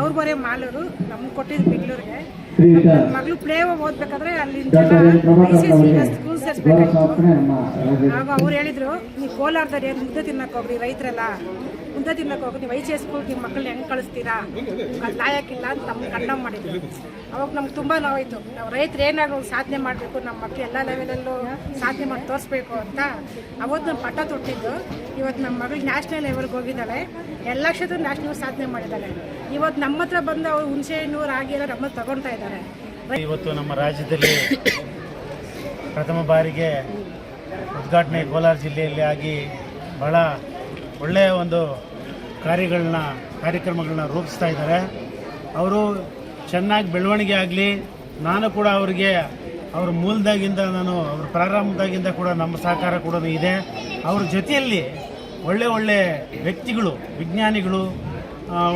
ತವ್ರ ಮನೆ ಮಾಲೂರು ನಮ್ಗೆ ಕೊಟ್ಟಿದ್ದು ಬೆಂಗಳೂರಿಗೆ. ನನ್ನ ಮಗಳು ಪ್ಲೇ ಓದ್ಬೇಕಾದ್ರೆ ಅಲ್ಲಿಂದ ಸ್ಕೂಲ್ ಸೇರಿಸ್ಬೇಕಾಗಿತ್ತು. ಆಗ ಅವ್ರು ಹೇಳಿದ್ರು, ನೀವು ಕೋಲಾರದಲ್ಲಿ ಮುದ್ದೆ ತಿನ್ನಕ್ಕೆ ಹೋಗ್ರಿ, ರೈತರೆಲ್ಲ ಮುದ್ದೆ ತಿನ್ನಕ್ಕೆ ಹೋಗಿ ನೀವು ICS ಸ್ಕೂಲ್ಗೆ ನಿಮ್ಮ ಮಕ್ಕಳನ್ನ ಹೆಂಗೆ ಕಳಿಸ್ತೀರಾ, ಅದು ಲಾಯಕ್ಕಿಲ್ಲ ಅಂತ ನಮ್ಗೆ ಕಂಡಮ್ ಮಾಡಿದ್ರು. ಅವಾಗ ನಮ್ಗೆ ತುಂಬ ನೋವಾಯಿತು. ನಾವು ರೈತರು ಏನಾದ್ರು ಸಾಧನೆ ಮಾಡಬೇಕು, ನಮ್ಮ ಮಕ್ಕಳು ಎಲ್ಲ ಲೆವೆಲಲ್ಲೂ ಸಾಧನೆ ಮಾಡಿ ತೋರಿಸ್ಬೇಕು ಅಂತ ಅವತ್ತು ನಮ್ಮ ಪಟ್ಟ ತೊಟ್ಟಿದ್ದು. ಇವತ್ತು ನಮ್ಮ ಮಗಳು ನ್ಯಾಷನಲ್ ಲೆವೆಲ್ಗೆ ಹೋಗಿದ್ದಾಳೆ, ಎಲ್ಲ ಕ್ಷೇತ್ರ ನ್ಯಾಷನಲ್ ಸಾಧನೆ ಮಾಡಿದ್ದಾಳೆ. ಇವತ್ತು ನಮ್ಮ ಹತ್ರ ಬಂದು ಅವ್ರು ಹುಣಸೆ ಹಣ್ಣು ರಾಗಿ ಎಲ್ಲ ನಮ್ಮ ತಗೊಳ್ತಾ ಇದ್ದಾರೆ. ಇವತ್ತು ನಮ್ಮ ರಾಜ್ಯದಲ್ಲಿ ಪ್ರಥಮ ಬಾರಿಗೆ ಉದ್ಘಾಟನೆ ಕೋಲಾರ ಜಿಲ್ಲೆಯಲ್ಲಿ ಆಗಿ ಬಹಳ ಒಳ್ಳೆಯ ಒಂದು ಕಾರ್ಯಕ್ರಮಗಳನ್ನ ರೂಪಿಸ್ತಾ ಇದ್ದಾರೆ. ಅವರು ಚೆನ್ನಾಗಿ ಬೆಳವಣಿಗೆ ಆಗಲಿ. ನಾನು ಕೂಡ ಅವರಿಗೆ ಅವ್ರ ಮೂಲದಾಗಿಂದ ಅವ್ರ ಪ್ರಾರಂಭದಾಗಿಂದ ಕೂಡ ನಮ್ಮ ಸಹಕಾರ ಕೂಡ ಇದೆ. ಅವ್ರ ಜೊತೆಯಲ್ಲಿ ಒಳ್ಳೆ ವ್ಯಕ್ತಿಗಳು, ವಿಜ್ಞಾನಿಗಳು,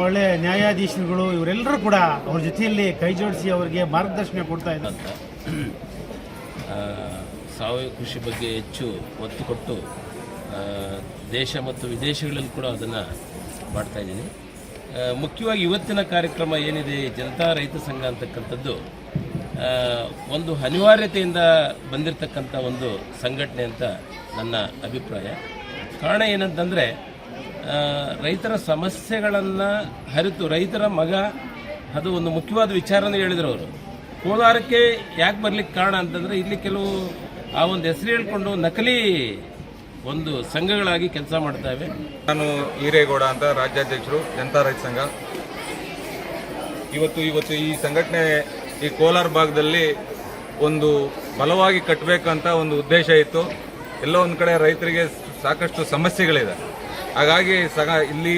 ಒಳ್ಳೆ ನ್ಯಾಯಾಧೀಶರುಗಳು ಇವರೆಲ್ಲರೂ ಕೂಡ ಅವ್ರ ಜೊತೆಯಲ್ಲಿ ಕೈ ಜೋಡಿಸಿ ಅವರಿಗೆ ಮಾರ್ಗದರ್ಶನ ಕೊಡ್ತಾ ಇದ್ದಾರೆ. ಸಾವಯವ ಕೃಷಿ ಬಗ್ಗೆ ಹೆಚ್ಚು ಒತ್ತು ಕೊಟ್ಟು ದೇಶ ಮತ್ತು ವಿದೇಶಗಳಲ್ಲಿ ಕೂಡ ಅದನ್ನು ಮಾಡ್ತಾಯಿದ್ದೀನಿ. ಮುಖ್ಯವಾಗಿ ಇವತ್ತಿನ ಕಾರ್ಯಕ್ರಮ ಏನಿದೆ, ಜನತಾ ರೈತ ಸಂಘ ಅಂತಕ್ಕಂಥದ್ದು ಒಂದು ಅನಿವಾರ್ಯತೆಯಿಂದ ಬಂದಿರತಕ್ಕಂಥ ಒಂದು ಸಂಘಟನೆ ಅಂತ ನನ್ನ ಅಭಿಪ್ರಾಯ. ಕಾರಣ ಏನಂತಂದರೆ, ರೈತರ ಸಮಸ್ಯೆಗಳನ್ನು ಅರಿತು ರೈತರ ಮಗ, ಅದು ಒಂದು ಮುಖ್ಯವಾದ ವಿಚಾರನ ಹೇಳಿದ್ರು ಅವರು. ಕೋಲಾರಕ್ಕೆ ಯಾಕೆ ಬರಲಿಕ್ಕೆ ಕಾರಣ ಅಂತಂದರೆ, ಇಲ್ಲಿ ಕೆಲವು ಆ ಒಂದು ಹೆಸರು ಹೇಳ್ಕೊಂಡು ನಕಲಿ ಒಂದು ಸಂಘಗಳಾಗಿ ಕೆಲಸ ಮಾಡ್ತಾವೆ. ನಾನು ಈರೇಗೌಡ ಅಂತ, ರಾಜ್ಯಾಧ್ಯಕ್ಷರು ಜನತಾ ರೈತ ಸಂಘ. ಇವತ್ತು ಈ ಸಂಘಟನೆ ಈ ಕೋಲಾರ ಭಾಗದಲ್ಲಿ ಒಂದು ಬಲವಾಗಿ ಕಟ್ಟಬೇಕಂತ ಒಂದು ಉದ್ದೇಶ ಇತ್ತು. ಎಲ್ಲೋ ಒಂದು ಕಡೆ ರೈತರಿಗೆ ಸಾಕಷ್ಟು ಸಮಸ್ಯೆಗಳಿದೆ. ಹಾಗಾಗಿ ಇಲ್ಲಿ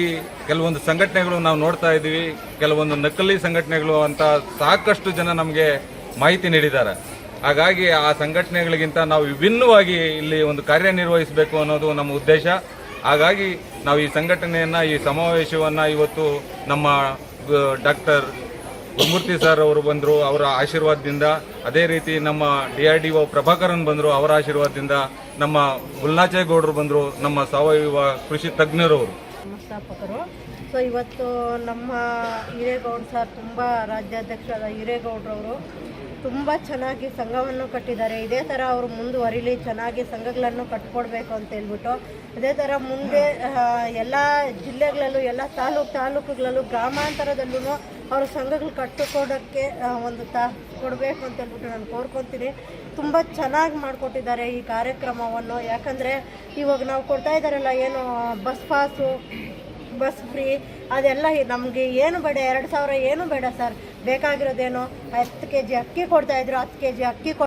ಕೆಲವೊಂದು ಸಂಘಟನೆಗಳು ನಾವು ನೋಡ್ತಾ ಇದ್ದೀವಿ, ಕೆಲವೊಂದು ನಕಲಿ ಸಂಘಟನೆಗಳು ಅಂತ ಸಾಕಷ್ಟು ಜನ ನಮಗೆ ಮಾಹಿತಿ ನೀಡಿದ್ದಾರೆ. ಹಾಗಾಗಿ ಆ ಸಂಘಟನೆಗಳಿಗಿಂತ ನಾವು ವಿಭಿನ್ನವಾಗಿ ಇಲ್ಲಿ ಒಂದು ಕಾರ್ಯನಿರ್ವಹಿಸಬೇಕು ಅನ್ನೋದು ನಮ್ಮ ಉದ್ದೇಶ. ಹಾಗಾಗಿ ನಾವು ಈ ಸಂಘಟನೆಯನ್ನು, ಈ ಸಮಾವೇಶವನ್ನು ಇವತ್ತು ನಮ್ಮ ಡಾಕ್ಟರ್ ಗುರುಮೂರ್ತಿ ಸರ್ ಅವರು ಬಂದರು, ಅವರ ಆಶೀರ್ವಾದದಿಂದ, ಅದೇ ರೀತಿ ನಮ್ಮ DRDO ಪ್ರಭಾಕರನ್ ಬಂದರು, ಅವರ ಆಶೀರ್ವಾದದಿಂದ, ನಮ್ಮ ಗುಲ್ನಾಚೇಗೌಡರು ಬಂದರು, ನಮ್ಮ ಸಾವಯವ ಕೃಷಿ ತಜ್ಞರವರು ಸಂಸ್ಥಾಪಕರು. ಸೊ ಇವತ್ತು ನಮ್ಮ ಹಿರೇಗೌಡ ಸರ್, ತುಂಬ ರಾಜ್ಯಾಧ್ಯಕ್ಷರಾದ ಹಿರೇಗೌಡರವರು ತುಂಬ ಚೆನ್ನಾಗಿ ಸಂಘವನ್ನು ಕಟ್ಟಿದ್ದಾರೆ. ಇದೇ ಥರ ಅವರು ಮುಂದುವರಿಲಿ, ಚೆನ್ನಾಗಿ ಸಂಘಗಳನ್ನು ಕಟ್ಕೊಡ್ಬೇಕು ಅಂತ ಹೇಳ್ಬಿಟ್ಟು, ಅದೇ ಥರ ಮುಂದೆ ಎಲ್ಲ ಜಿಲ್ಲೆಗಳಲ್ಲೂ, ಎಲ್ಲ ತಾಲೂಕುಗಳಲ್ಲೂ, ಗ್ರಾಮಾಂತರದಲ್ಲೂ ಅವರು ಸಂಘಗಳು ಕಟ್ಟಿಕೊಡೋಕ್ಕೆ ಒಂದು ಕೊಡಬೇಕು ಅಂತ ಹೇಳ್ಬಿಟ್ಟು ನಾನು ಕೋರ್ಕೊತೀನಿ. ತುಂಬ ಚೆನ್ನಾಗಿ ಮಾಡಿಕೊಟ್ಟಿದ್ದಾರೆ ಈ ಕಾರ್ಯಕ್ರಮವನ್ನು. ಯಾಕಂದರೆ ಇವಾಗ ನಾವು ಕೊಡ್ತಾ ಇದ್ದಾರಲ್ಲ, ಏನು ಬಸ್ ಪಾಸು, ಬಸ್ ಫ್ರೀ, ಅದೆಲ್ಲ ನಮಗೆ ಏನು ಬೇಡ, 2,000 ಏನು ಬೇಡ ಸರ್. ಬೇಕಾಗಿರೋದೇನು 10 kg ಅಕ್ಕಿ ಕೊಡ್ತಾಯಿದ್ರು, 10 kg ಅಕ್ಕಿ